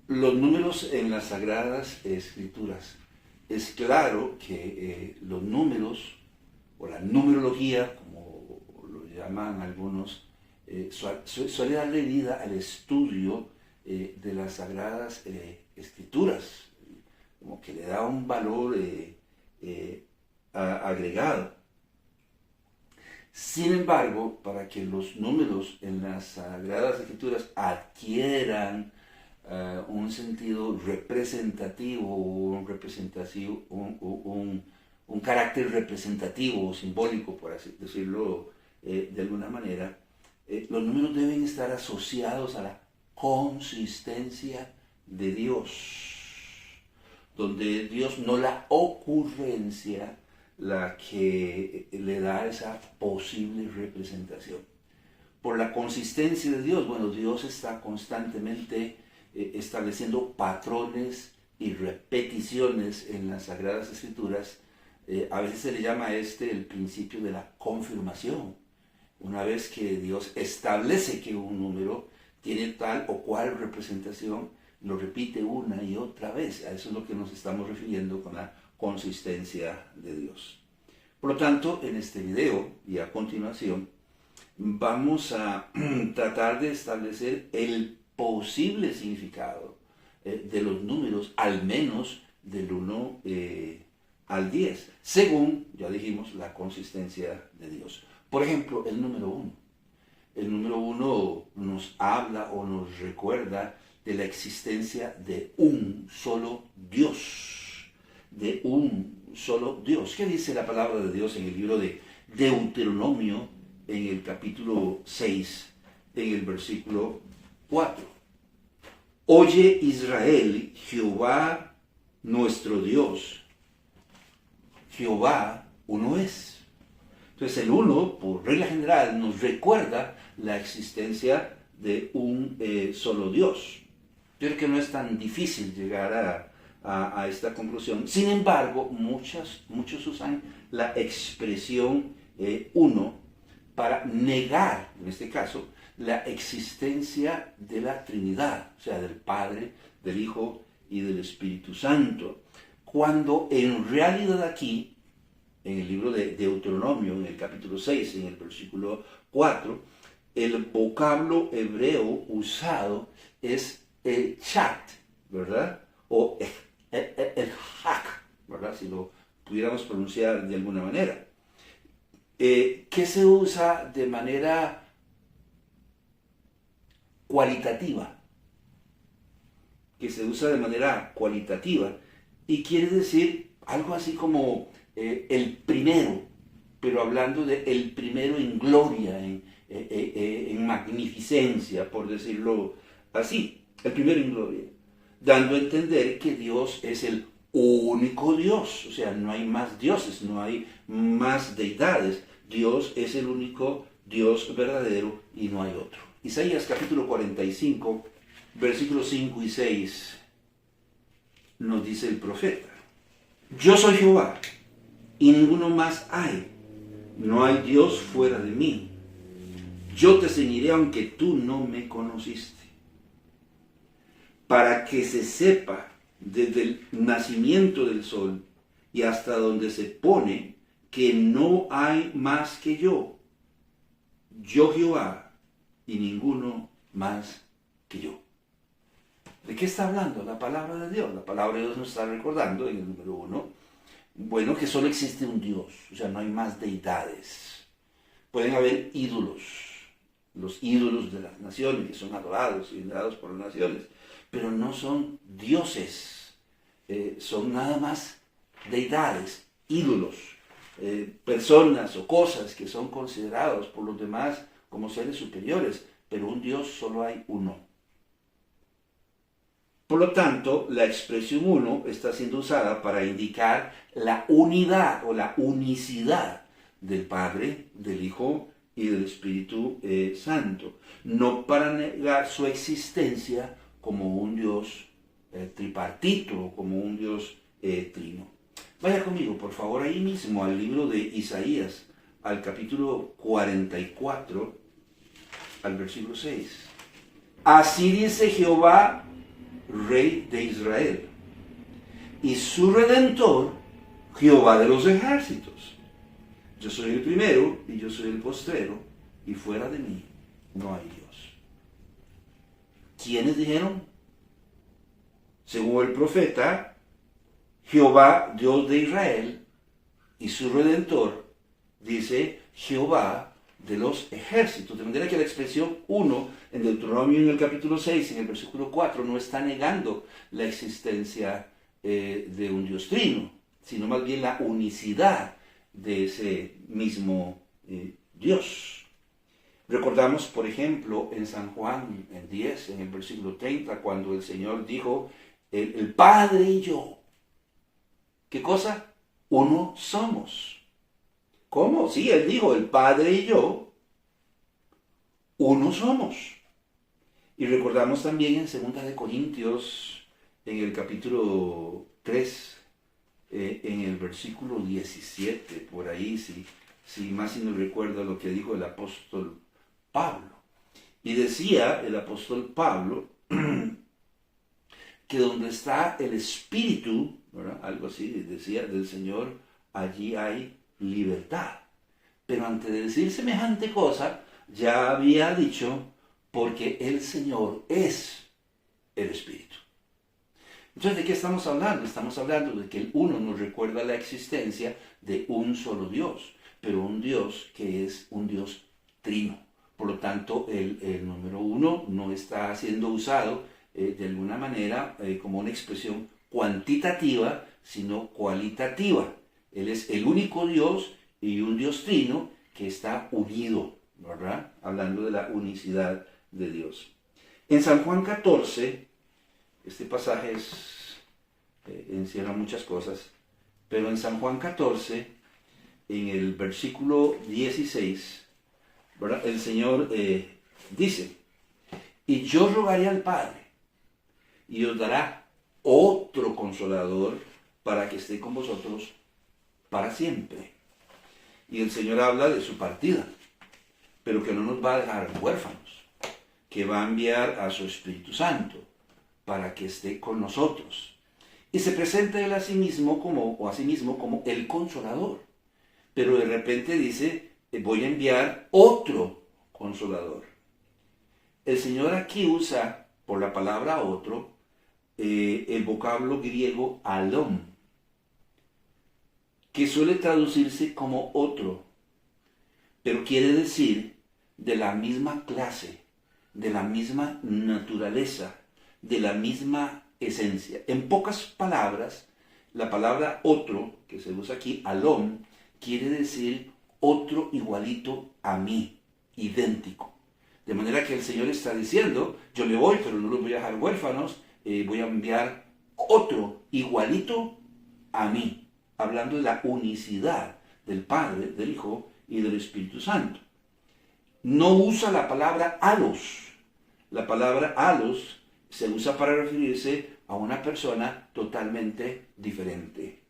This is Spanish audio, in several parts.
Los números en las Sagradas Escrituras. Es claro que los números, o la numerología, como lo llaman algunos, suele darle vida al estudio de las Sagradas Escrituras, como que le da un valor agregado. Sin embargo, para que los números en las Sagradas Escrituras adquieran un sentido representativo, un carácter representativo o simbólico, por así decirlo de alguna manera, los números deben estar asociados a la consistencia de Dios, donde Dios no la ocurrencia la que le da esa posible representación. Por la consistencia de Dios, bueno, Dios está constantemente estableciendo patrones y repeticiones en las Sagradas Escrituras. A veces se le llama a el principio de la confirmación. Una vez que Dios establece que un número tiene tal o cual representación, lo repite una y otra vez. A eso es lo que nos estamos refiriendo con la consistencia de Dios. Por lo tanto, en este video y a continuación, vamos a tratar de establecer el posible significado de los números, al menos del 1 al 10, según, ya dijimos, la consistencia de Dios. Por ejemplo, el número 1. El número 1 nos habla o nos recuerda de la existencia de un solo Dios. De un solo Dios. ¿Qué dice la palabra de Dios en el libro de Deuteronomio, en el capítulo 6, en el versículo 4? Oye Israel, Jehová nuestro Dios, Jehová uno es. Entonces el uno, por regla general, nos recuerda la existencia de un solo Dios. Yo creo que no es tan difícil llegar a esta conclusión. Sin embargo, muchos usan la expresión uno para negar, en este caso, la existencia de la Trinidad, o sea, del Padre, del Hijo y del Espíritu Santo. Cuando en realidad aquí, en el libro de Deuteronomio, en el capítulo 6, en el versículo 4, el vocablo hebreo usado es el chat, ¿verdad? O el hak, ¿verdad? Si lo pudiéramos pronunciar de alguna manera. Que se usa de manera cualitativa. Que se usa de manera cualitativa. Y quiere decir algo así como el primero, pero hablando de el primero en gloria, en magnificencia, por decirlo así. El primero en gloria. Dando a entender que Dios es el único Dios. O sea, no hay más dioses, no hay más deidades. Dios es el único Dios verdadero y no hay otro. Isaías capítulo 45, versículos 5 y 6, nos dice el profeta: Yo soy Jehová, y ninguno más hay. No hay Dios fuera de mí. Yo te ceñiré aunque tú no me conociste, para que se sepa desde el nacimiento del sol y hasta donde se pone que no hay más que yo Jehová, y ninguno más que yo. ¿De qué está hablando la palabra de Dios? La palabra de Dios nos está recordando en el número 1, bueno, que solo existe un Dios, o sea, no hay más deidades. Pueden haber ídolos, los ídolos de las naciones, que son adorados y venerados por las naciones, pero no son dioses, son nada más deidades, ídolos, personas o cosas que son considerados por los demás como seres superiores, pero un Dios solo hay uno. Por lo tanto, la expresión uno está siendo usada para indicar la unidad o la unicidad del Padre, del Hijo y del Espíritu Santo, no para negar su existencia como un Dios tripartito, como un Dios trino. Vaya conmigo, por favor, ahí mismo al libro de Isaías, al capítulo 44, al versículo 6. Así dice Jehová Rey de Israel, y su Redentor, Jehová de los ejércitos. Yo soy el primero y yo soy el postrero, y fuera de mí no hay Dios. ¿Quiénes dijeron? Según el profeta, Jehová, Dios de Israel, y su Redentor, dice Jehová de los ejércitos. De manera que la expresión uno en Deuteronomio en el capítulo 6, en el versículo 4, no está negando la existencia de un Dios trino, sino más bien la unicidad de ese mismo Dios. Recordamos, por ejemplo, en San Juan en 10, en el versículo 30, cuando el Señor dijo, el Padre y yo, ¿qué cosa? Uno somos. ¿Cómo? Sí, Él dijo, el Padre y yo, uno somos. Y recordamos también en 2 de Corintios, en el capítulo 3, en el versículo 17, por ahí, si más no recuerdo lo que dijo el apóstol Pablo. Y decía el apóstol Pablo que donde está el Espíritu, ¿verdad? Algo así decía del Señor, allí hay libertad. Pero antes de decir semejante cosa, ya había dicho, porque el Señor es el Espíritu. Entonces, ¿de qué estamos hablando? Estamos hablando de que el uno nos recuerda la existencia de un solo Dios, pero un Dios que es un Dios trino. Por lo tanto, el número uno no está siendo usado de alguna manera como una expresión cuantitativa, sino cualitativa. Él es el único Dios y un Dios trino que está unido, ¿verdad? Hablando de la unicidad de Dios. En San Juan 14, este pasaje encierra muchas cosas, pero en San Juan 14, en el versículo 16, ¿verdad? El Señor dice, y yo rogaré al Padre, y os dará otro consolador para que esté con vosotros para siempre. Y el Señor habla de su partida, pero que no nos va a dejar huérfanos, que va a enviar a su Espíritu Santo para que esté con nosotros. Y se presenta él a sí mismo como el consolador. Pero de repente dice, voy a enviar otro consolador. El Señor aquí usa, por la palabra otro, el vocablo griego alon, que suele traducirse como otro, pero quiere decir de la misma clase, de la misma naturaleza, de la misma esencia. En pocas palabras, la palabra otro, que se usa aquí, alon, quiere decir otro igualito a mí, idéntico. De manera que el Señor está diciendo, yo le voy, pero no los voy a dejar huérfanos, voy a enviar otro igualito a mí, hablando de la unicidad del Padre, del Hijo y del Espíritu Santo. No usa la palabra alos. La palabra alos se usa para referirse a una persona totalmente diferente.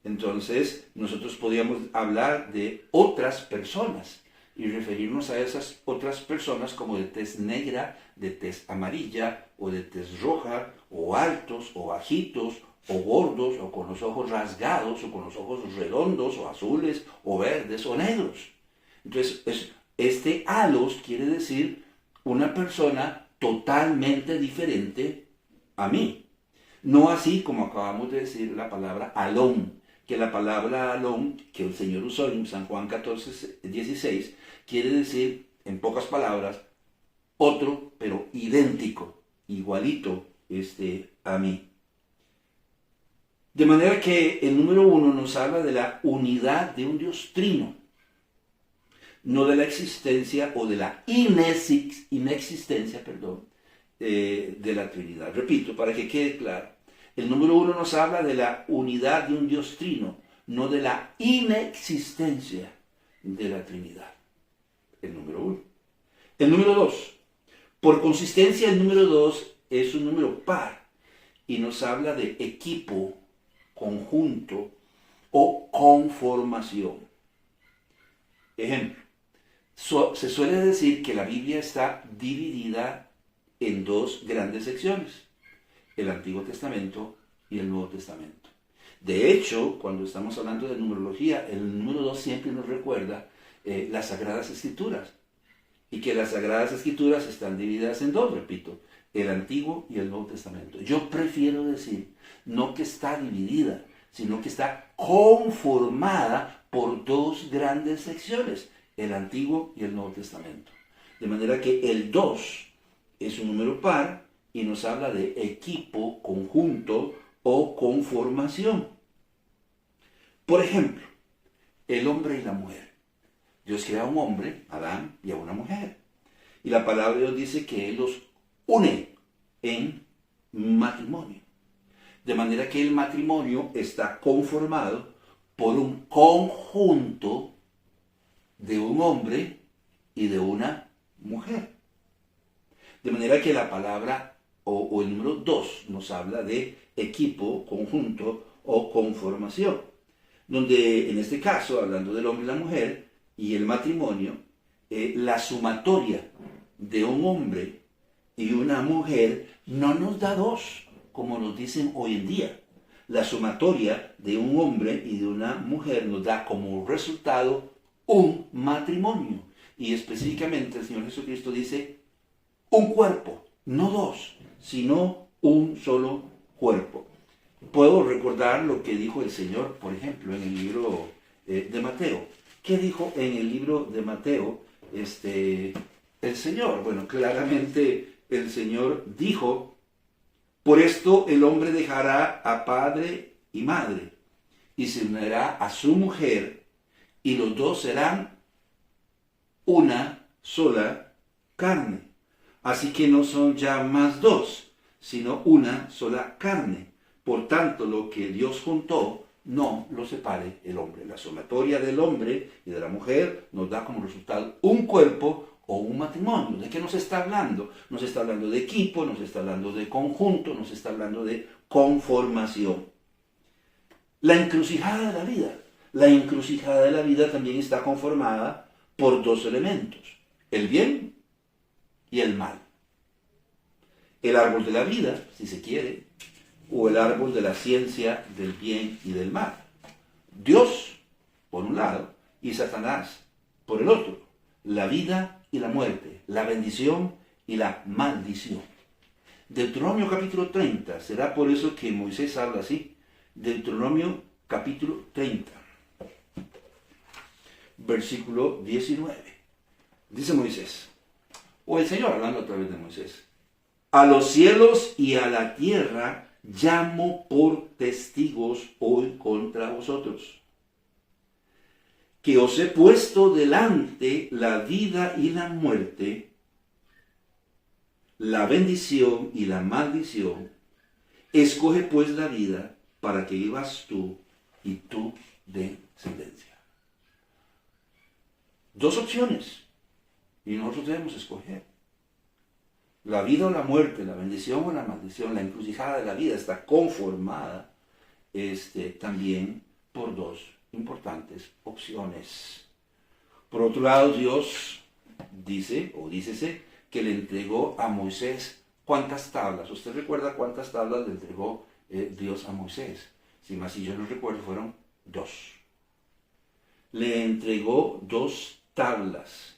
Entonces, nosotros podríamos hablar de otras personas y referirnos a esas otras personas como de tez negra, de tez amarilla, o de tez roja, o altos, o bajitos, o gordos, o con los ojos rasgados, o con los ojos redondos, o azules, o verdes, o negros. Entonces, este alos quiere decir una persona totalmente diferente a mí. No así como acabamos de decir la palabra alón, que la palabra alón que el Señor usó en San Juan 14, 16, quiere decir, en pocas palabras, otro, pero idéntico, igualito a mí. De manera que el número uno nos habla de la unidad de un Dios trino, no de la existencia o de la inexistencia, de la Trinidad. Repito, para que quede claro, el número uno nos habla de la unidad de un Dios trino, no de la inexistencia de la Trinidad. El número uno. El número dos. Por consistencia, el número dos es un número par y nos habla de equipo, conjunto o conformación. Ejemplo, se suele decir que la Biblia está dividida en dos grandes secciones. el Antiguo Testamento y el Nuevo Testamento. De hecho, cuando estamos hablando de numerología, el número 2 siempre nos recuerda las Sagradas Escrituras. Y que las Sagradas Escrituras están divididas en dos, repito, el Antiguo y el Nuevo Testamento. Yo prefiero decir, no que está dividida, sino que está conformada por dos grandes secciones, el Antiguo y el Nuevo Testamento. De manera que el 2 es un número par y nos habla de equipo, conjunto o conformación. Por ejemplo, el hombre y la mujer. Dios crea a un hombre, Adán, y a una mujer. Y la palabra de Dios dice que Él los une en matrimonio. De manera que el matrimonio está conformado por un conjunto de un hombre y de una mujer. De manera que la palabra o el número 2 nos habla de equipo, conjunto o conformación. Donde en este caso, hablando del hombre y la mujer y el matrimonio, la sumatoria de un hombre y una mujer no nos da 2, como nos dicen hoy en día. La sumatoria de un hombre y de una mujer nos da como resultado un matrimonio. Y específicamente el Señor Jesucristo dice un cuerpo, no 2, sino un solo cuerpo. Puedo recordar lo que dijo el Señor, por ejemplo, en el libro de Mateo. ¿Qué dijo en el libro de Mateo el Señor? Bueno, claramente el Señor dijo, por esto el hombre dejará a padre y madre y se unirá a su mujer y los dos serán una sola carne. Así que no son ya más 2, sino una sola carne. Por tanto, lo que Dios juntó, no lo separe el hombre. La sumatoria del hombre y de la mujer nos da como resultado un cuerpo o un matrimonio. ¿De qué nos está hablando? Nos está hablando de equipo, nos está hablando de conjunto, nos está hablando de conformación. La encrucijada de la vida. La encrucijada de la vida también está conformada por dos elementos, el bien y el mal. El árbol de la vida, si se quiere, o el árbol de la ciencia del bien y del mal. Dios, por un lado, y Satanás, por el otro. La vida y la muerte, la bendición y la maldición. Deuteronomio capítulo 30, será por eso que Moisés habla así. Deuteronomio capítulo 30, versículo 19. Dice Moisés, o el Señor hablando a través de Moisés, a los cielos y a la tierra llamo por testigos hoy contra vosotros, que os he puesto delante la vida y la muerte, la bendición y la maldición. Escoge pues la vida para que vivas tú y tu descendencia. Dos opciones y nosotros debemos escoger. La vida o la muerte, la bendición o la maldición, la encrucijada de la vida está conformada también por dos importantes opciones. Por otro lado, Dios dice, o dícese, que le entregó a Moisés ¿cuántas tablas? ¿Usted recuerda cuántas tablas le entregó Dios a Moisés? Si más si yo no recuerdo, fueron 2. Le entregó 2 tablas.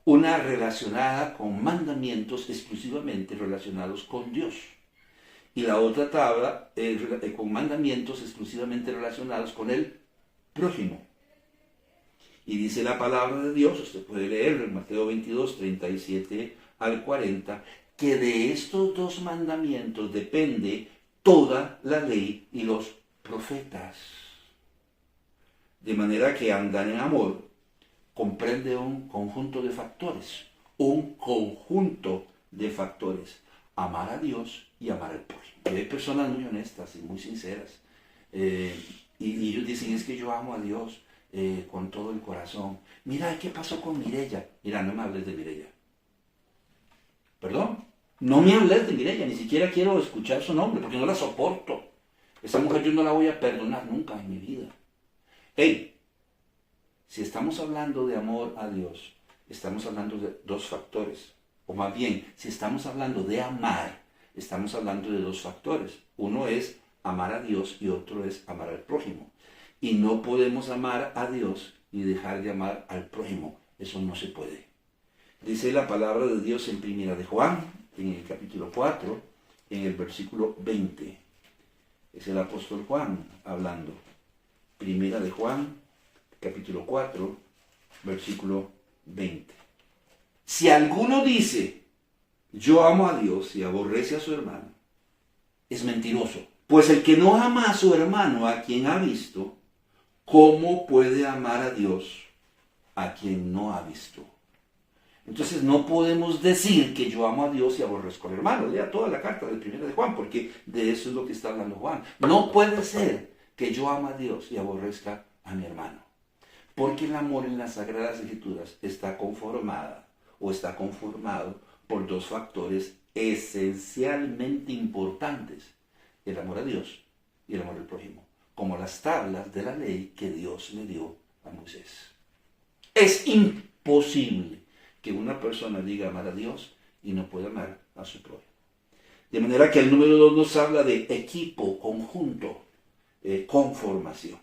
Una relacionada con mandamientos exclusivamente relacionados con Dios. Y la otra tabla con mandamientos exclusivamente relacionados con el prójimo. Y dice la palabra de Dios, usted puede leerlo en Mateo 22, 37 al 40, que de estos 2 mandamientos depende toda la ley y los profetas. De manera que andar en amor comprende un conjunto de factores, amar a Dios y amar al prójimo. Y hay personas muy honestas y muy sinceras, y ellos dicen, es que yo amo a Dios con todo el corazón. Mira, ¿qué pasó con Mireya? Mira, no me hables de Mireya. ¿Perdón? No me hables de Mireya, ni siquiera quiero escuchar su nombre, porque no la soporto. Esa mujer yo no la voy a perdonar nunca en mi vida. ¡Hey! Si estamos hablando de amor a Dios, estamos hablando de 2 factores. O más bien, si estamos hablando de amar, estamos hablando de dos factores. Uno es amar a Dios y otro es amar al prójimo. Y no podemos amar a Dios y dejar de amar al prójimo. Eso no se puede. Dice la palabra de Dios en Primera de Juan, en el capítulo 4, en el versículo 20. Es el apóstol Juan hablando. Primera de Juan, capítulo 4, versículo 20. Si alguno dice, yo amo a Dios y aborrece a su hermano, es mentiroso. Pues el que no ama a su hermano, a quien ha visto, ¿cómo puede amar a Dios a quien no ha visto? Entonces no podemos decir que yo amo a Dios y aborrezco al hermano. Lea toda la carta de Primera de Juan, porque de eso es lo que está hablando Juan. No puede ser que yo ame a Dios y aborrezca a mi hermano. Porque el amor en las Sagradas Escrituras está conformado por dos factores esencialmente importantes: el amor a Dios y el amor al prójimo, como las tablas de la ley que Dios le dio a Moisés. Es imposible que una persona diga amar a Dios y no pueda amar a su prójimo. De manera que el número 2 nos habla de equipo, conjunto, conformación.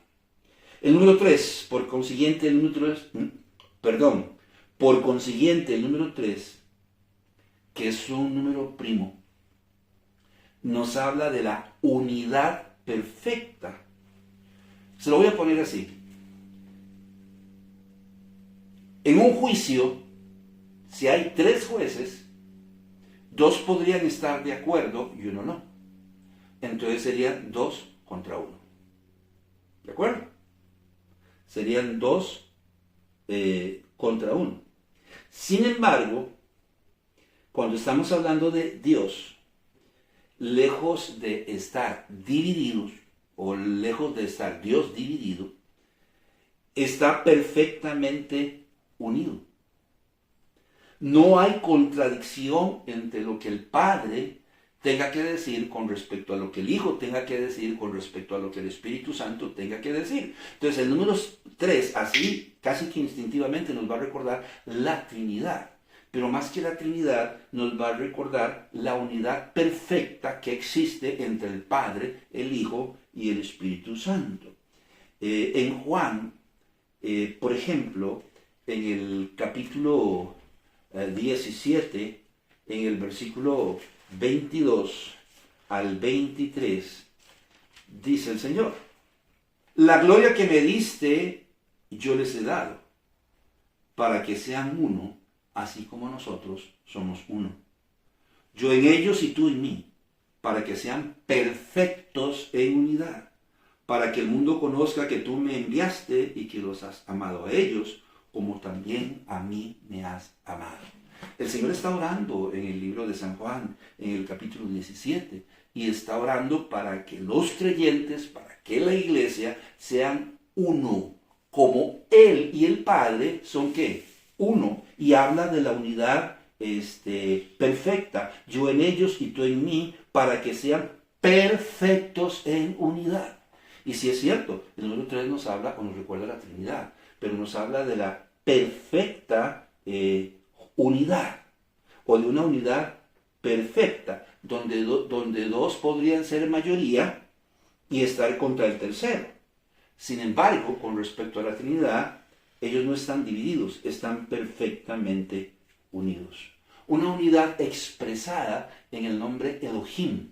El número 3, por consiguiente, el número 3, que es un número primo, nos habla de la unidad perfecta. Se lo voy a poner así. En un juicio, si hay 3 jueces, 2 podrían estar de acuerdo y 1 no. Entonces serían 2 contra 1. ¿De acuerdo? Serían 2 contra 1. Sin embargo, cuando estamos hablando de Dios, lejos de estar divididos, o lejos de estar Dios dividido, está perfectamente unido. No hay contradicción entre lo que el Padre tenga que decir con respecto a lo que el Hijo tenga que decir, con respecto a lo que el Espíritu Santo tenga que decir. Entonces el número 3, así casi que instintivamente, nos va a recordar la Trinidad. Pero más que la Trinidad, nos va a recordar la unidad perfecta que existe entre el Padre, el Hijo y el Espíritu Santo. En Juan, por ejemplo, en el capítulo 17, en el versículo 22 al 23, dice el Señor: la gloria que me diste yo les he dado, para que sean uno, así como nosotros somos uno. Yo en ellos y tú en mí, para que sean perfectos en unidad, para que el mundo conozca que tú me enviaste y que los has amado a ellos, como también a mí me has amado. El Señor está orando en el libro de San Juan, en el capítulo 17, y está orando para que los creyentes, para que la iglesia sean uno, como Él y el Padre son ¿qué? Uno, y habla de la unidad perfecta, yo en ellos y tú en mí, para que sean perfectos en unidad. Y si es cierto, el número 3 nos habla o nos recuerda la Trinidad, pero nos habla de la perfecta unidad, o de una unidad perfecta, donde 2 podrían ser mayoría y estar contra el tercero. Sin embargo, con respecto a la Trinidad, ellos no están divididos, están perfectamente unidos. Una unidad expresada en el nombre Elohim,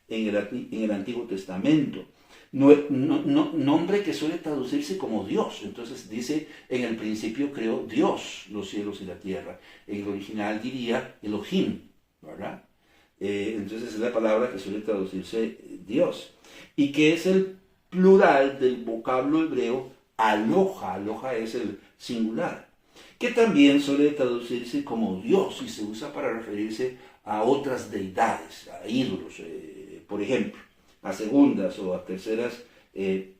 en el Antiguo Testamento. Nombre que suele traducirse como Dios. Entonces dice, en el principio creó Dios los cielos y la tierra. En el original diría Elohim, ¿verdad? Entonces es la palabra que suele traducirse Dios. Y que es el plural del vocablo hebreo aloha. Aloha es el singular, que también suele traducirse como Dios y se usa para referirse a otras deidades, a ídolos, por ejemplo, a segundas o a terceras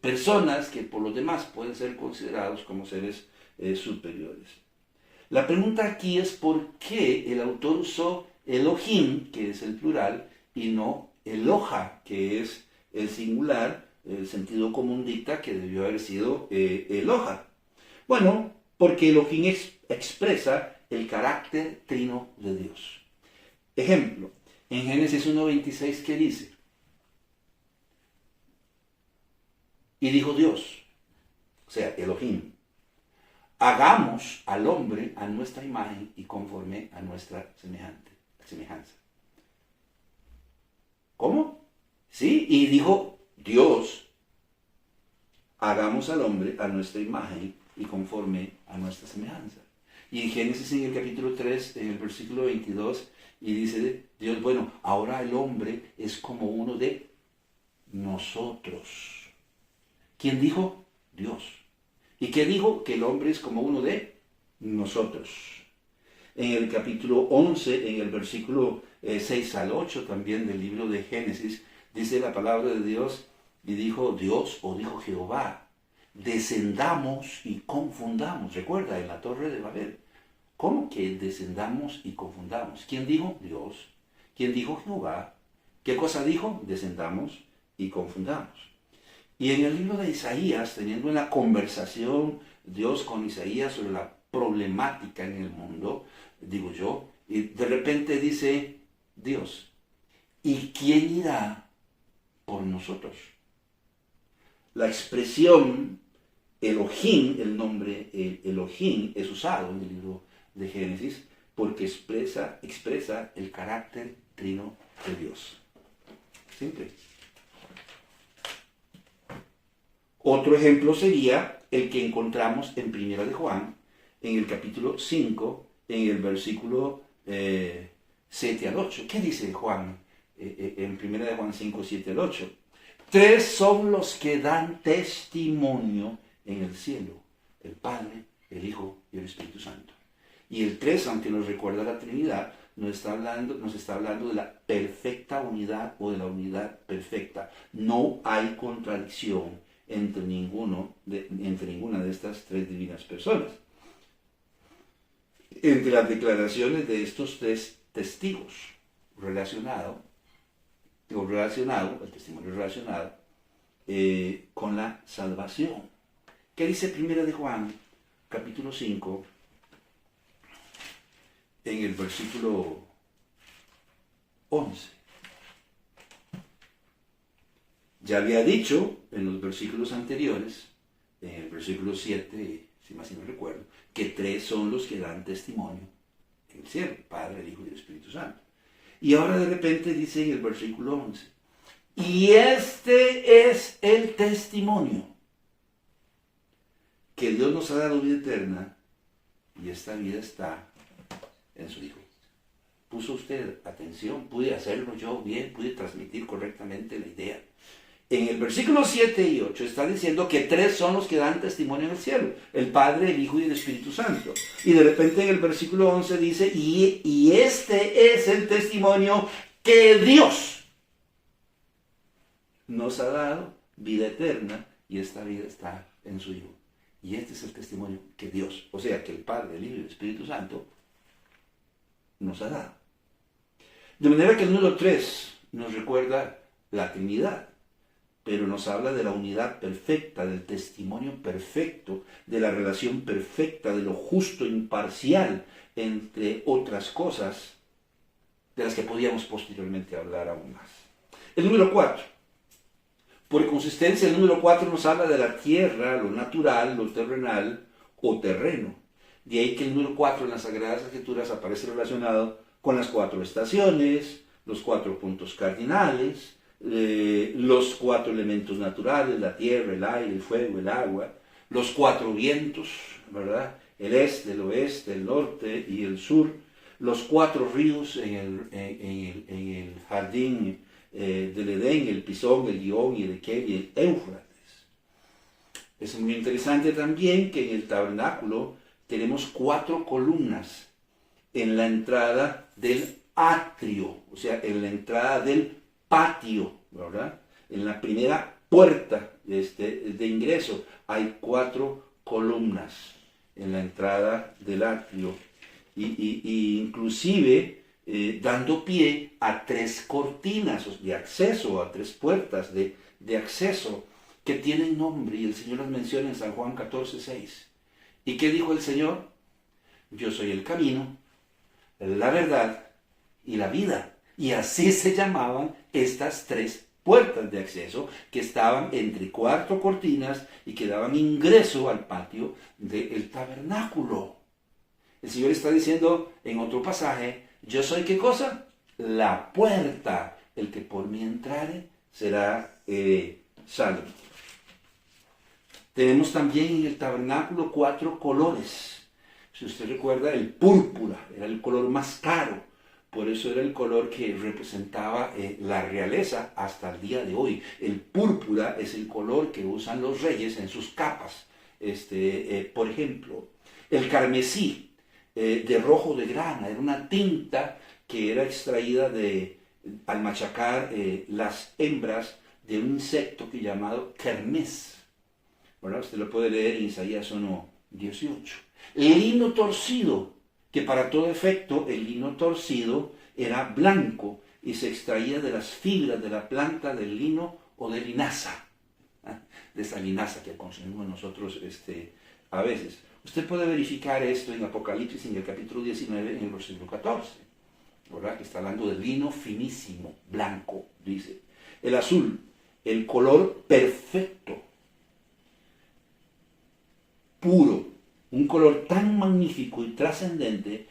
personas que por lo demás pueden ser considerados como seres superiores. La pregunta aquí es por qué el autor usó Elohim, que es el plural, y no Eloha, que es el singular. El sentido común dicta que debió haber sido Eloha. Bueno, porque Elohim expresa el carácter trino de Dios. Ejemplo, En Génesis 1:26, ¿qué dice? Y dijo Dios, o sea, Elohim, hagamos al hombre a nuestra imagen y conforme a nuestra semejanza. ¿Cómo? Sí, y dijo Dios, hagamos al hombre a nuestra imagen y conforme a nuestra semejanza. Y en Génesis, en el capítulo 3, en el versículo 22, y dice Dios, bueno, ahora el hombre es como uno de nosotros. ¿Quién dijo? Dios. ¿Y qué dijo? Que el hombre es como uno de nosotros. En el capítulo 11, en el versículo 6 al 8 también del libro de Génesis, dice la palabra de Dios, y dijo Dios, o dijo Jehová, descendamos y confundamos. Recuerda, en la torre de Babel. ¿Cómo que descendamos y confundamos? ¿Quién dijo? Dios. ¿Quién dijo? Jehová. ¿Qué cosa dijo? Descendamos y confundamos. Y en el libro de Isaías, teniendo una conversación Dios con Isaías sobre la problemática en el mundo, digo yo, y de repente dice Dios, ¿y quién irá por nosotros? La expresión Elohim, el nombre Elohim, es usado en el libro de Génesis porque expresa el carácter trino de Dios. Simple. Otro ejemplo sería el que encontramos en Primera de Juan, en el capítulo 5, en el versículo 7 al 8. ¿Qué dice Juan en Primera de Juan 5, 7 al 8? 3 son los que dan testimonio en el cielo, el Padre, el Hijo y el Espíritu Santo. Y el 3, aunque nos recuerda la Trinidad, nos está hablando de la perfecta unidad o de la unidad perfecta. No hay contradicción entre ninguna de estas 3 divinas personas. Entre las declaraciones de estos 3 testigos el testimonio relacionado con la salvación. ¿Qué dice Primera de Juan, capítulo 5, en el versículo 11? Ya había dicho en los versículos anteriores, en el versículo 7, si más no recuerdo, que 3 son los que dan testimonio en el cielo, el Padre, el Hijo y el Espíritu Santo. Y ahora de repente dice en el versículo 11, y este es el testimonio, que Dios nos ha dado vida eterna, y esta vida está en su Hijo. ¿Puso usted atención? ¿Pude hacerlo yo bien? ¿Pude transmitir correctamente la idea? En el versículo 7 y 8 está diciendo que 3 son los que dan testimonio en el cielo, el Padre, el Hijo y el Espíritu Santo. Y de repente en el versículo 11 dice, y este es el testimonio que Dios nos ha dado, vida eterna, y esta vida está en su Hijo. Y este es el testimonio que Dios, o sea, que el Padre, el Hijo y el Espíritu Santo, nos ha dado. De manera que el número 3 nos recuerda la Trinidad, pero nos habla de la unidad perfecta, del testimonio perfecto, de la relación perfecta, de lo justo, imparcial, entre otras cosas de las que podíamos posteriormente hablar aún más. El número 4. Por consistencia, el número 4 nos habla de la tierra, lo natural, lo terrenal o terreno. De ahí que el número 4 en las Sagradas Escrituras aparece relacionado con las 4 estaciones, los 4 puntos cardinales, los 4 elementos naturales, la tierra, el aire, el fuego, el agua, los 4 vientos, ¿verdad? El este, el oeste, el norte y el sur, los 4 ríos en el jardín del Edén, el Pisón, el Gihón y el Equel y el Éufrates. Es muy interesante también que en el tabernáculo tenemos 4 columnas en la entrada del atrio, o sea, en la entrada del patio, ¿verdad? En la primera puerta de ingreso hay 4 columnas en la entrada del atrio y inclusive dando pie a 3 cortinas de acceso, a 3 puertas de acceso que tienen nombre y el Señor las menciona en San Juan 14:6. ¿Y qué dijo el Señor? Yo soy el camino, la verdad y la vida. Y así se llamaban estas tres puertas de acceso que estaban entre cuatro cortinas y que daban ingreso al patio del tabernáculo. El Señor está diciendo en otro pasaje, yo soy ¿qué cosa? La puerta. El que por mí entrare será salvo. Tenemos también en el tabernáculo 4 colores. Si usted recuerda, el púrpura era el color más caro. Por eso era el color que representaba la realeza hasta el día de hoy. El púrpura es el color que usan los reyes en sus capas. Por ejemplo, el carmesí de rojo de grana era una tinta que era extraída al machacar las hembras de un insecto que llamado kermes. ¿Verdad? Usted lo puede leer en Isaías 1:18. El lino torcido, que para todo efecto el lino torcido era blanco y se extraía de las fibras de la planta del lino o de linaza, de esa linaza que consumimos nosotros a veces. Usted puede verificar esto en Apocalipsis, en el capítulo 19, en el versículo 14, ¿verdad? Que está hablando de lino finísimo, blanco, dice. El azul, el color perfecto, puro, un color tan magnífico y trascendente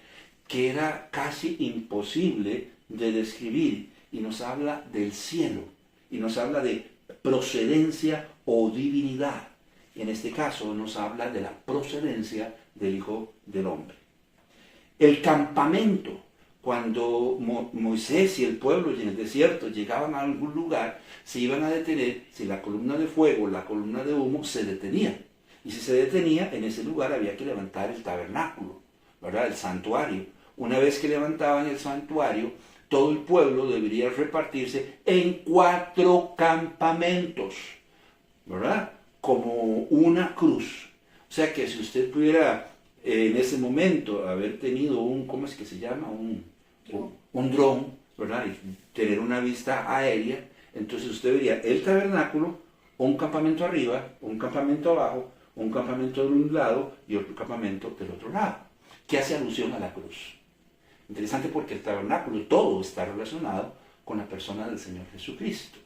que era casi imposible de describir, y nos habla del cielo, y nos habla de procedencia o divinidad. En este caso nos habla de la procedencia del Hijo del Hombre. El campamento, cuando Moisés y el pueblo en el desierto llegaban a algún lugar, se iban a detener si la columna de fuego, la columna de humo se detenía. Y si se detenía, en ese lugar había que levantar el tabernáculo, ¿verdad? El santuario. Una vez que levantaban el santuario, todo el pueblo debería repartirse en 4 campamentos, ¿verdad? Como una cruz. O sea que si usted pudiera en ese momento haber tenido ¿cómo es que se llama? Un dron, ¿verdad? Y tener una vista aérea, entonces usted vería el tabernáculo, un campamento arriba, un campamento abajo, un campamento de un lado y otro campamento del otro lado, que hace alusión a la cruz. Interesante porque el tabernáculo, todo está relacionado con la persona del Señor Jesucristo.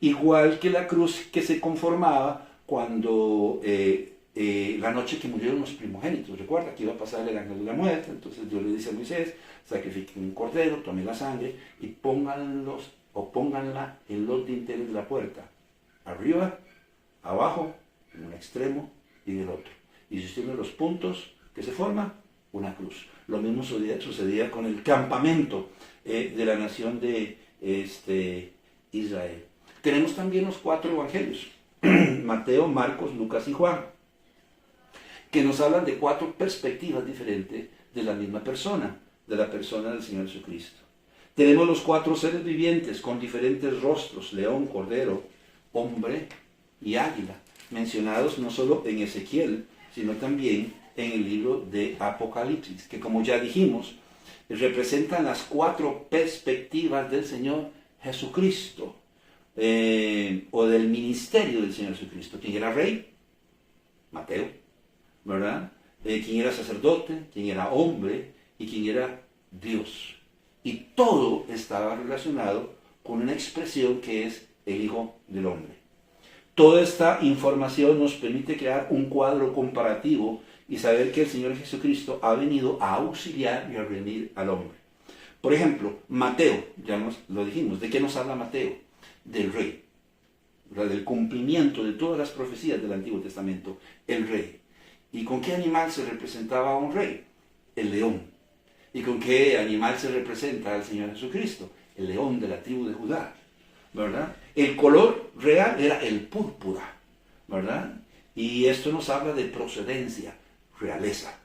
Igual que la cruz que se conformaba cuando la noche que murieron los primogénitos. Recuerda que iba a pasar el ángel de la muerte, entonces Dios le dice a Moisés, sacrifiquen un cordero, tome la sangre y pónganla en los dinteles de la puerta, arriba, abajo, en un extremo y del otro. Y si usted ve los puntos que se forman, una cruz. Lo mismo sucedía con el campamento de la nación de Israel. Tenemos también los 4 evangelios, Mateo, Marcos, Lucas y Juan, que nos hablan de 4 perspectivas diferentes de la misma persona, de la persona del Señor Jesucristo. Tenemos los 4 seres vivientes con diferentes rostros, león, cordero, hombre y águila, mencionados no solo en Ezequiel, sino también en el libro de Apocalipsis, que como ya dijimos, representan las 4 perspectivas del Señor Jesucristo, o del ministerio del Señor Jesucristo. ¿Quién era rey? Mateo, ¿verdad? ¿Quién era sacerdote? ¿Quién era hombre? ¿Y quién era Dios? Y todo estaba relacionado con una expresión que es el Hijo del Hombre. Toda esta información nos permite crear un cuadro comparativo y saber que el Señor Jesucristo ha venido a auxiliar y a redimir al hombre. Por ejemplo, Mateo, ya lo dijimos. ¿De qué nos habla Mateo? Del rey, del cumplimiento de todas las profecías del Antiguo Testamento, el rey. ¿Y con qué animal se representaba a un rey? El león. ¿Y con qué animal se representa al Señor Jesucristo? El león de la tribu de Judá, ¿verdad? El color real era el púrpura, ¿verdad? Y esto nos habla de procedencia, realeza.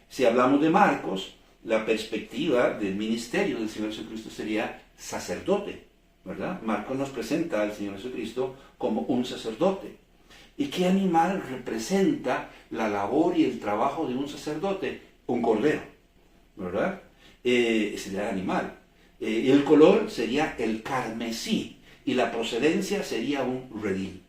Si hablamos de Marcos, la perspectiva del ministerio del Señor Jesucristo sería sacerdote, ¿verdad? Marcos nos presenta al Señor Jesucristo como un sacerdote. ¿Y qué animal representa la labor y el trabajo de un sacerdote? Un cordero, ¿verdad? Sería el animal. El color sería el carmesí y la procedencia sería un redil.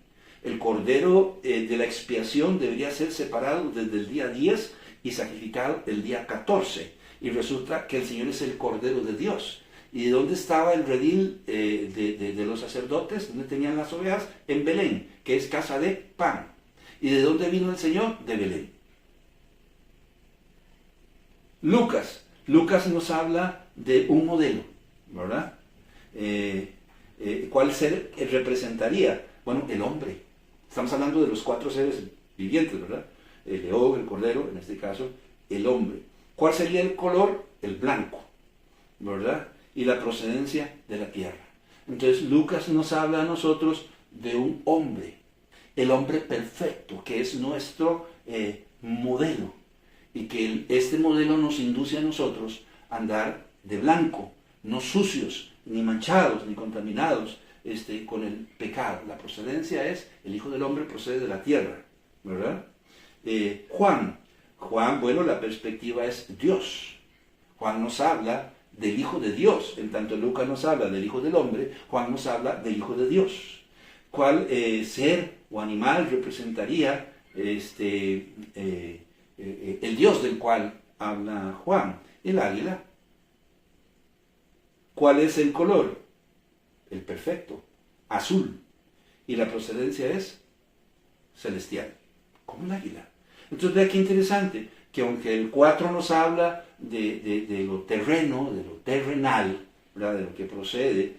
El cordero de la expiación debería ser separado desde el día 10 y sacrificado el día 14. Y resulta que el Señor es el Cordero de Dios. ¿Y de dónde estaba el redil de los sacerdotes? ¿Dónde tenían las ovejas? En Belén, que es casa de pan. ¿Y de dónde vino el Señor? De Belén. Lucas nos habla de un modelo, ¿verdad? ¿Cuál ser representaría? Bueno, el hombre. Estamos hablando de los 4 seres vivientes, ¿verdad? El león, el cordero, en este caso, el hombre. ¿Cuál sería el color? El blanco, ¿verdad? Y la procedencia de la tierra. Entonces Lucas nos habla a nosotros de un hombre, el hombre perfecto, que es nuestro modelo, y que este modelo nos induce a nosotros a andar de blanco, no sucios, ni manchados, ni contaminados con el pecado. La procedencia es, el Hijo del Hombre procede de la tierra, ¿verdad? Juan, bueno, la perspectiva es Dios. Juan nos habla del Hijo de Dios, en tanto Lucas nos habla del Hijo del Hombre, Juan nos habla del Hijo de Dios. ¿Cuál ser o animal representaría el Dios del cual habla Juan? El águila. ¿Cuál es el color? El perfecto, azul. Y la procedencia es celestial, como el águila. Entonces vea qué interesante, que aunque el 4 nos habla de lo terreno, de lo terrenal, ¿verdad? De lo que procede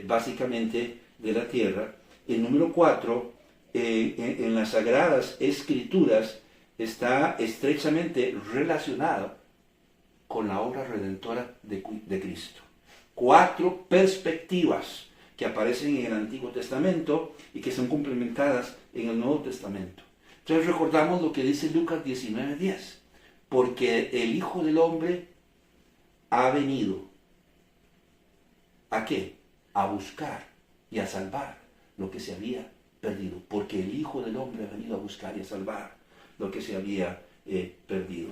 básicamente de la tierra, el número 4 en las Sagradas Escrituras está estrechamente relacionado con la obra redentora de Cristo. 4 perspectivas que aparecen en el Antiguo Testamento y que son complementadas en el Nuevo Testamento. Entonces recordamos lo que dice Lucas 19:10, porque el Hijo del Hombre ha venido, ¿a qué? A buscar y a salvar lo que se había perdido, porque el Hijo del Hombre ha venido a buscar y a salvar lo que se había perdido.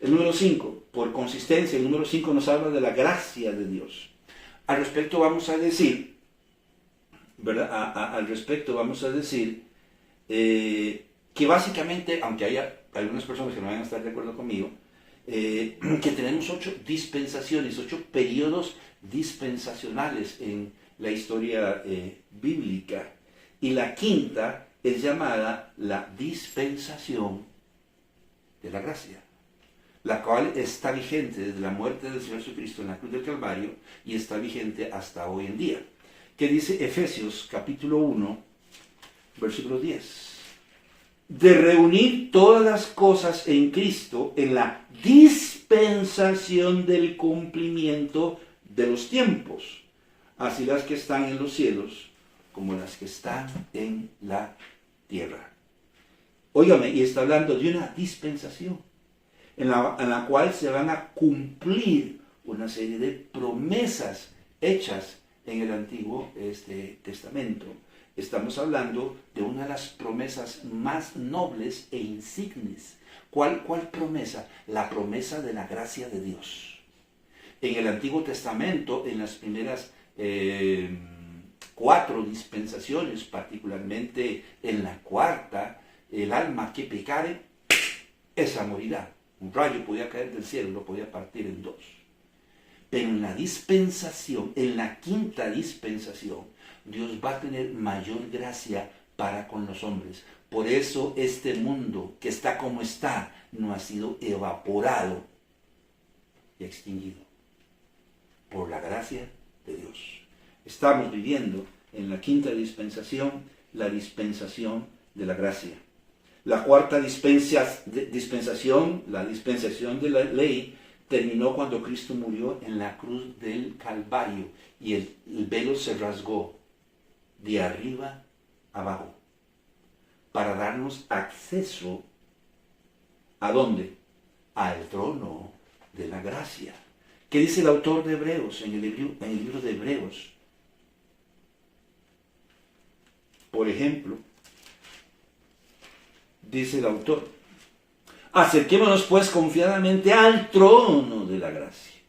El número 5, por consistencia, el número 5 nos habla de la gracia de Dios. Al respecto vamos a decir, ¿verdad? Al respecto vamos a decir que básicamente, aunque haya algunas personas que no van a estar de acuerdo conmigo, que tenemos 8 dispensaciones, 8 periodos dispensacionales en la historia bíblica, y la quinta es llamada la dispensación de la gracia, la cual está vigente desde la muerte del Señor Jesucristo en la cruz del Calvario y está vigente hasta hoy en día. ¿Qué dice Efesios capítulo 1, versículo 10? De reunir todas las cosas en Cristo en la dispensación del cumplimiento de los tiempos, así las que están en los cielos como las que están en la tierra. Óigame, y está hablando de una dispensación en la cual se van a cumplir una serie de promesas hechas en el Antiguo Testamento. Estamos hablando de una de las promesas más nobles e insignes. ¿Cuál promesa? La promesa de la gracia de Dios. En el Antiguo Testamento, en las primeras 4 dispensaciones, particularmente en la 4ª, el alma que pecare, esa morirá. Un rayo podía caer del cielo, lo podía partir en 2. Pero en la dispensación, en la 5ª dispensación, Dios va a tener mayor gracia para con los hombres. Por eso este mundo que está como está no ha sido evaporado y extinguido. Por la gracia de Dios. Estamos viviendo en la 5ª dispensación, la dispensación de la gracia. La 4ª dispensación, la dispensación de la ley, terminó cuando Cristo murió en la cruz del Calvario y el velo se rasgó de arriba abajo para darnos acceso ¿a dónde? Al trono de la gracia. ¿Qué dice el autor de Hebreos en el libro de Hebreos? Por ejemplo, dice el autor: acerquémonos pues confiadamente al trono de la gracia,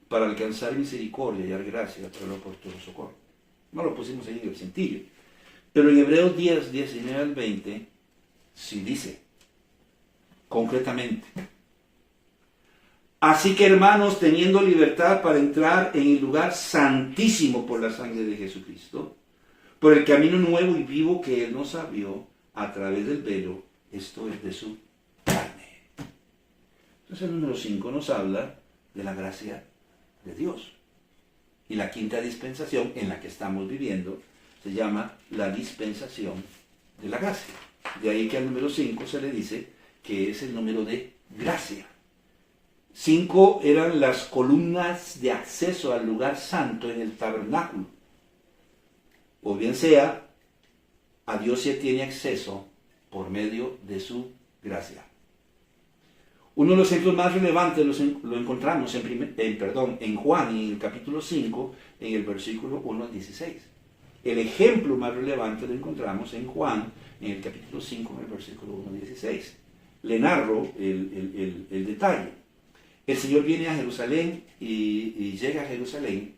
para alcanzar misericordia y dar gracia para el oportuno socorro. No lo pusimos ahí en el cintillo. Pero en Hebreos 10, 19 al 20, sí dice, concretamente: Así que, hermanos, teniendo libertad para entrar en el lugar santísimo por la sangre de Jesucristo, por el camino nuevo y vivo que Él nos abrió a través del velo, esto es de su carne. Entonces el número 5 nos habla de la gracia de Dios. Y la quinta dispensación en la que estamos viviendo se llama la dispensación de la gracia. De ahí que al número 5 se le dice que es el número de gracia. 5 eran las columnas de acceso al lugar santo en el tabernáculo. O bien sea, a Dios se tiene acceso por medio de su gracia. Uno de los ejemplos más relevantes lo encontramos en Juan, en el capítulo 5, en el versículo 1 al 16. El ejemplo más relevante lo encontramos en Juan, en el capítulo 5, en el versículo 1 al 16. Le narro el detalle. El Señor viene a Jerusalén y llega a Jerusalén,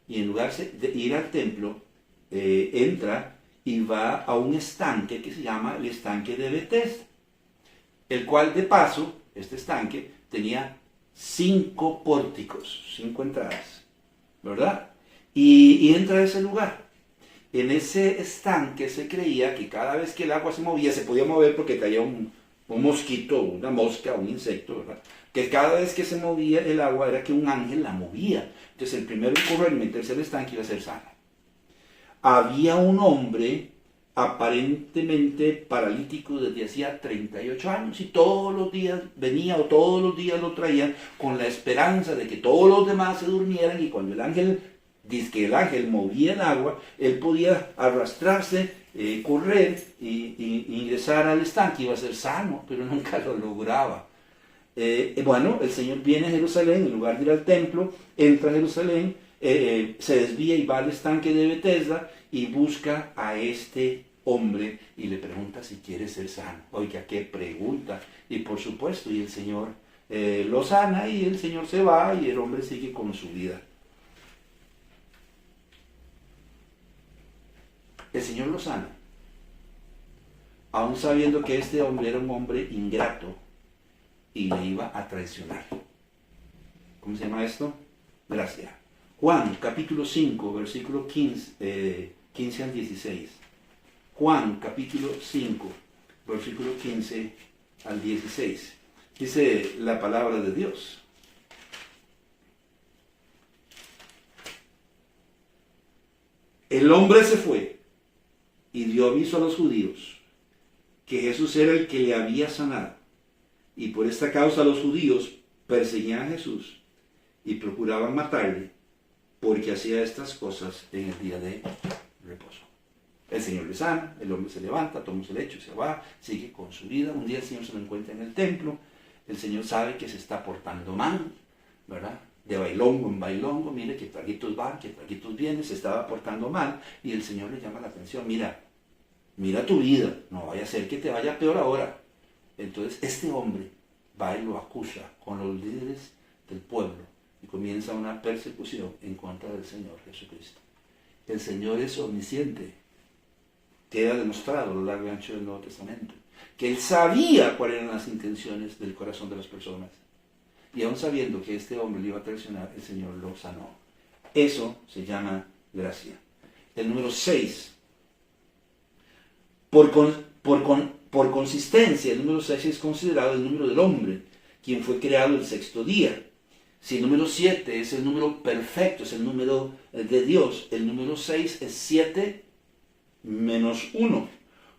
y en lugar de ir al templo, entra y va a un estanque que se llama el estanque de Betesda, el cual de paso, este estanque tenía 5 pórticos, 5 entradas, ¿verdad? Y entra a ese lugar. En ese estanque se creía que cada vez que el agua se movía, se podía mover porque caía un mosquito, una mosca, un insecto, ¿verdad? Que cada vez que se movía el agua era que un ángel la movía. Entonces el primero en correr y meterse al estanque iba a ser sano. Había un hombre aparentemente paralítico desde hacía 38 años y todos los días venía o todos los días lo traían con la esperanza de que todos los demás se durmieran, y cuando el ángel movía el agua, él podía arrastrarse, correr y ingresar al estanque, iba a ser sano, pero nunca lo lograba. Bueno, el Señor viene a Jerusalén, en lugar de ir al templo, entra a Jerusalén, se desvía y va al estanque de Betesda y busca a este hombre y le pregunta si quiere ser sano. Oiga, qué pregunta. Y por supuesto, y el Señor lo sana, y el Señor se va y el hombre sigue con su vida. El Señor lo sana, aún sabiendo que este hombre era un hombre ingrato y le iba a traicionar. ¿Cómo se llama esto? Gracia. Juan, capítulo 5, versículo 15 al 16. Juan, capítulo 5, versículo 15 al 16. Dice la palabra de Dios. El hombre se fue y dio aviso a los judíos que Jesús era el que le había sanado. Y por esta causa los judíos perseguían a Jesús y procuraban matarle, porque hacía estas cosas en el día de reposo. El Señor le sana, el hombre se levanta, toma su lecho, se va, sigue con su vida. Un día el Señor se lo encuentra en el templo. El Señor sabe que se está portando mal, ¿verdad? De bailongo en bailongo, mire que traguitos van, que traguitos vienen, se estaba portando mal, y el Señor le llama la atención: mira tu vida, no vaya a ser que te vaya peor ahora. Entonces este hombre va y lo acusa con los líderes del pueblo y comienza una persecución en contra del Señor Jesucristo. El Señor es omnisciente, queda demostrado a lo largo y ancho del Nuevo Testamento, que Él sabía cuáles eran las intenciones del corazón de las personas. Y aún sabiendo que este hombre le iba a traicionar, el Señor lo sanó. Eso se llama gracia. El número 6. Por consistencia, el número 6 es considerado el número del hombre, quien fue creado el sexto día. Si el número 7 es el número perfecto, es el número de Dios, el número 6 es 7 menos 1.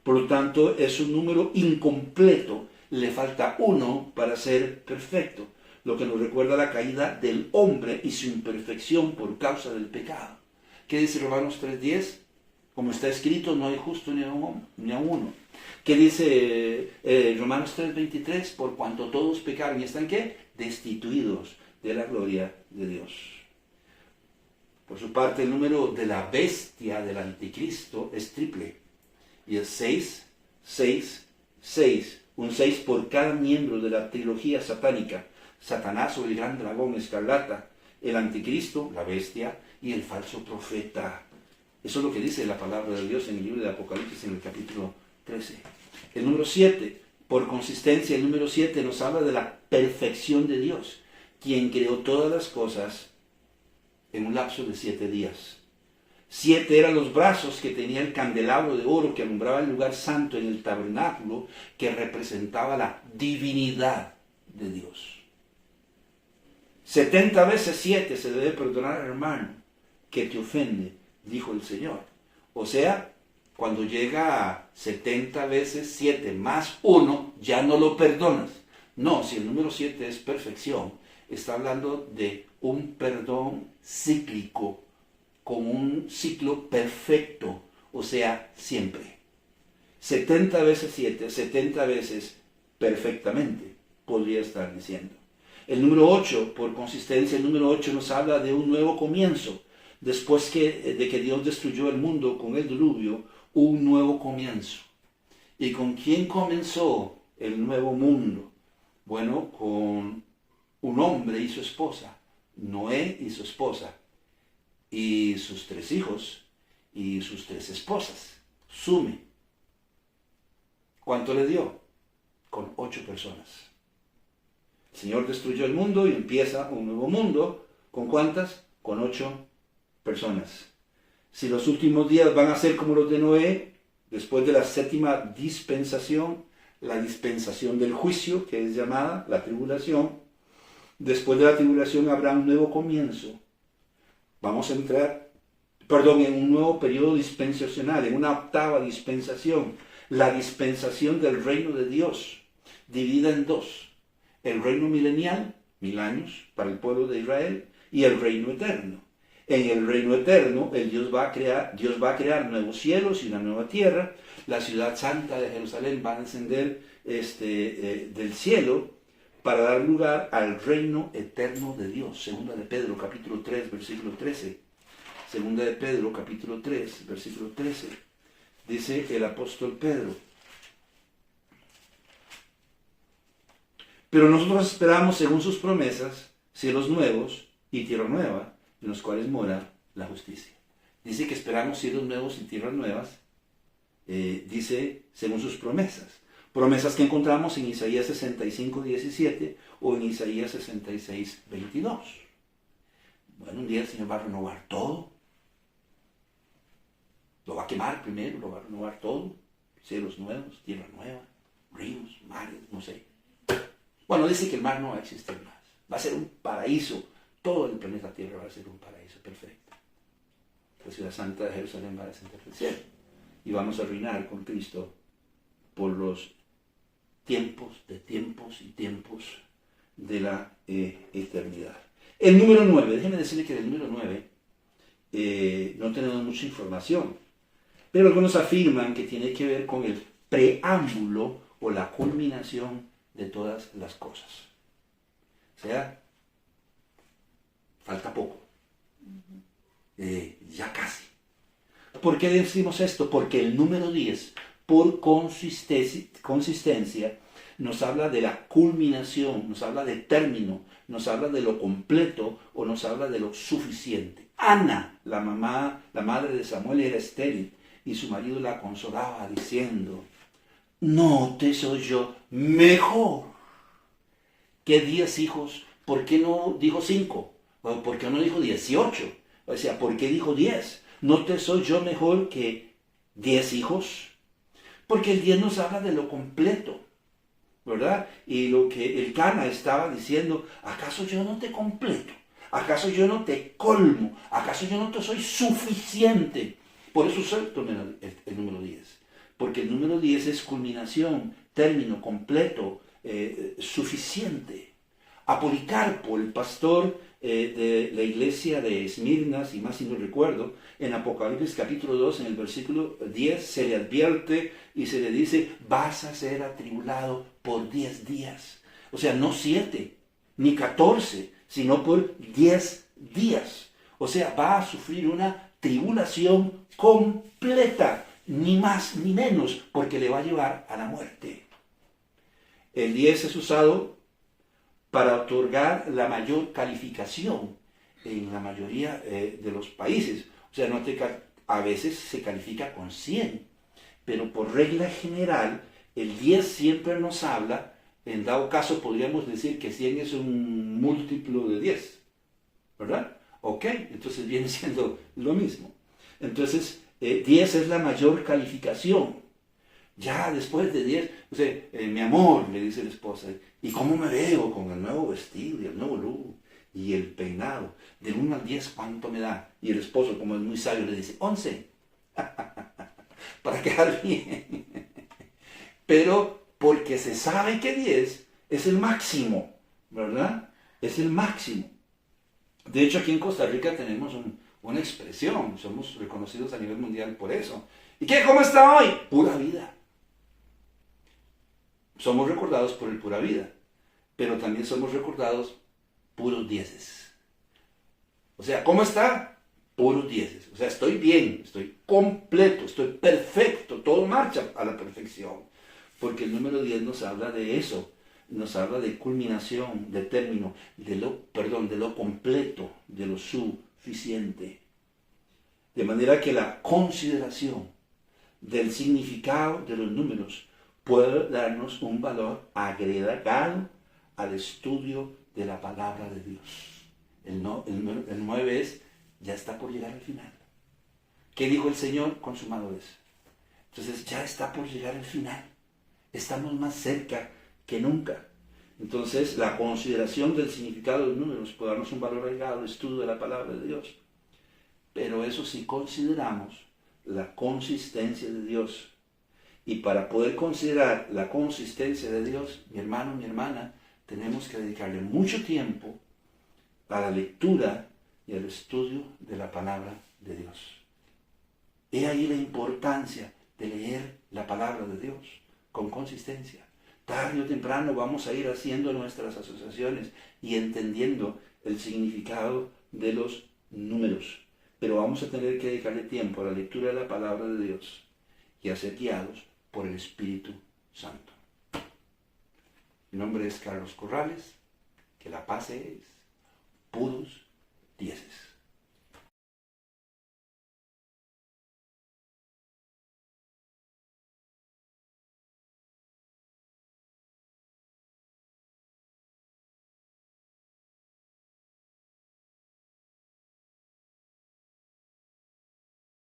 Por lo tanto, es un número incompleto. Le falta 1 para ser perfecto, lo que nos recuerda la caída del hombre y su imperfección por causa del pecado. ¿Qué dice Romanos 3:10? Como está escrito, no hay justo ni a uno. ¿Qué dice Romanos 3:23? Por cuanto todos pecaron y están, ¿qué? Destituidos de la gloria de Dios. Por su parte, el número de la bestia del anticristo es triple. Y es 6, 6, 6. Un 6 por cada miembro de la trilogía satánica. Satanás o el gran dragón escarlata, el anticristo, la bestia, y el falso profeta. Eso es lo que dice la palabra de Dios en el libro de Apocalipsis, en el capítulo 13. El número 7, por consistencia, el número 7 nos habla de la perfección de Dios. quien creó todas las cosas en un lapso de 7 días. 7 eran los brazos que tenía el candelabro de oro que alumbraba el lugar santo en el tabernáculo, que representaba la divinidad de Dios. 70 veces 7 se debe perdonar al hermano que te ofende, dijo el Señor. O sea, cuando llega a 70 veces 7 más 1, ya no lo perdonas. No, si el número 7 es perfección, está hablando de un perdón cíclico, con un ciclo perfecto, o sea, siempre. 70 veces 7, 70 veces perfectamente, podría estar diciendo. El número 8, por consistencia, el número 8 nos habla de un nuevo comienzo. Después de que Dios destruyó el mundo con el diluvio, un nuevo comienzo. ¿Y con quién comenzó el nuevo mundo? Bueno, con un hombre y su esposa, Noé y su esposa, y sus 3 hijos y sus 3 esposas. Sume. ¿Cuánto le dio? Con 8 personas. El Señor destruyó el mundo y empieza un nuevo mundo. ¿Con cuántas? Con 8 personas. Si los últimos días van a ser como los de Noé, después de la 7ª dispensación, la dispensación del juicio, que es llamada la tribulación, después de la tribulación habrá un nuevo comienzo. Vamos a entrar, en un nuevo periodo dispensacional, en una 8ª dispensación, la dispensación del reino de Dios, dividida en 2. El reino milenial, 1000 años para el pueblo de Israel, y el reino eterno. En el reino eterno, Dios va a crear nuevos cielos y una nueva tierra. La ciudad santa de Jerusalén va a descender del cielo para dar lugar al reino eterno de Dios. Segunda de Pedro, capítulo 3, versículo 13. Segunda de Pedro, capítulo 3, versículo 13. Dice el apóstol Pedro: pero nosotros esperamos, según sus promesas, cielos nuevos y tierra nueva, en los cuales mora la justicia. Dice que esperamos cielos nuevos y tierras nuevas, dice según sus promesas. Promesas que encontramos en Isaías 65, 17 o en Isaías 66, 22. Bueno, un día el Señor va a renovar todo. Lo va a quemar primero, lo va a renovar todo. Cielos nuevos, tierra nueva, ríos, mares, no sé. Bueno, dice que el mar no va a existir más. Va a ser un paraíso. Todo el planeta Tierra va a ser un paraíso perfecto. La ciudad santa de Jerusalén va a descender del cielo. Y vamos a reinar con Cristo por los tiempos y tiempos de la eternidad. El número 9, déjenme decirle que del número 9 no tenemos mucha información, pero algunos afirman que tiene que ver con el preámbulo o la culminación de todas las cosas. O sea, falta poco. Ya casi. ¿Por qué decimos esto? Porque el número 10, por consistencia, nos habla de la culminación, nos habla de término, nos habla de lo completo o nos habla de lo suficiente. Ana, la madre de Samuel, era estéril y su marido la consolaba diciendo: no te soy yo mejor que 10 hijos. ¿Por qué no dijo 5? ¿Por qué no dijo 18? O sea, ¿por qué dijo 10? ¿No te soy yo mejor que 10 hijos? Porque el 10 nos habla de lo completo, ¿verdad? Y lo que el Cana estaba diciendo: ¿acaso yo no te completo? ¿Acaso yo no te colmo? ¿Acaso yo no te soy suficiente? Por eso suelto el número 10. Porque el número 10 es culminación, término, completo, suficiente. A Policarpo, el pastor de la iglesia de Esmirna, si más si no recuerdo, en Apocalipsis capítulo 2, en el versículo 10, se le advierte y se le dice: vas a ser atribulado por 10 días. O sea, no 7, ni 14, sino por 10 días. O sea, va a sufrir una tribulación completa, ni más ni menos, porque le va a llevar a la muerte. El 10 es usado para otorgar la mayor calificación en la mayoría de los países. O sea, a veces se califica con 100, pero por regla general, el 10 siempre nos habla En dado caso podríamos decir que 100 es un múltiplo de 10, ¿verdad? Ok, entonces viene siendo lo mismo. Entonces, 10 es la mayor calificación. Ya después de 10, o sea, mi amor, le dice la esposa, ¿y cómo me veo con el nuevo vestido y el nuevo look y el peinado? Del 1 al 10, ¿cuánto me da? Y el esposo, como es muy sabio, le dice, 11. Para quedar bien. Pero porque se sabe que 10 es el máximo, ¿verdad? Es el máximo. De hecho, aquí en Costa Rica tenemos una expresión, somos reconocidos a nivel mundial por eso. ¿Y qué? ¿Cómo está hoy? Pura vida. Somos recordados por el pura vida, pero también somos recordados puros dieces. O sea, ¿cómo está? Puros dieces. O sea, estoy bien, estoy completo, estoy perfecto, todo marcha a la perfección. Porque el número 10 nos habla de eso, nos habla de culminación, de término, de lo completo, de lo suficiente. De manera que la consideración del significado de los números puede darnos un valor agregado al estudio de la palabra de Dios. El 9 es, ya está por llegar al final. ¿Qué dijo el Señor? Consumado es. Entonces ya está por llegar al final. Estamos más cerca que nunca. Entonces la consideración del significado de los números puede darnos un valor agregado al estudio de la palabra de Dios. Pero eso sí consideramos la consistencia de Dios. Y para poder considerar la consistencia de Dios, mi hermano, mi hermana, tenemos que dedicarle mucho tiempo a la lectura y al estudio de la palabra de Dios. He ahí la importancia de leer la palabra de Dios con consistencia. Tarde o temprano vamos a ir haciendo nuestras asociaciones y entendiendo el significado de los números. Pero vamos a tener que dedicarle tiempo a la lectura de la palabra de Dios y a ser guiados por el Espíritu Santo. Mi nombre es Carlos Corrales. Que la paz es puros dieces.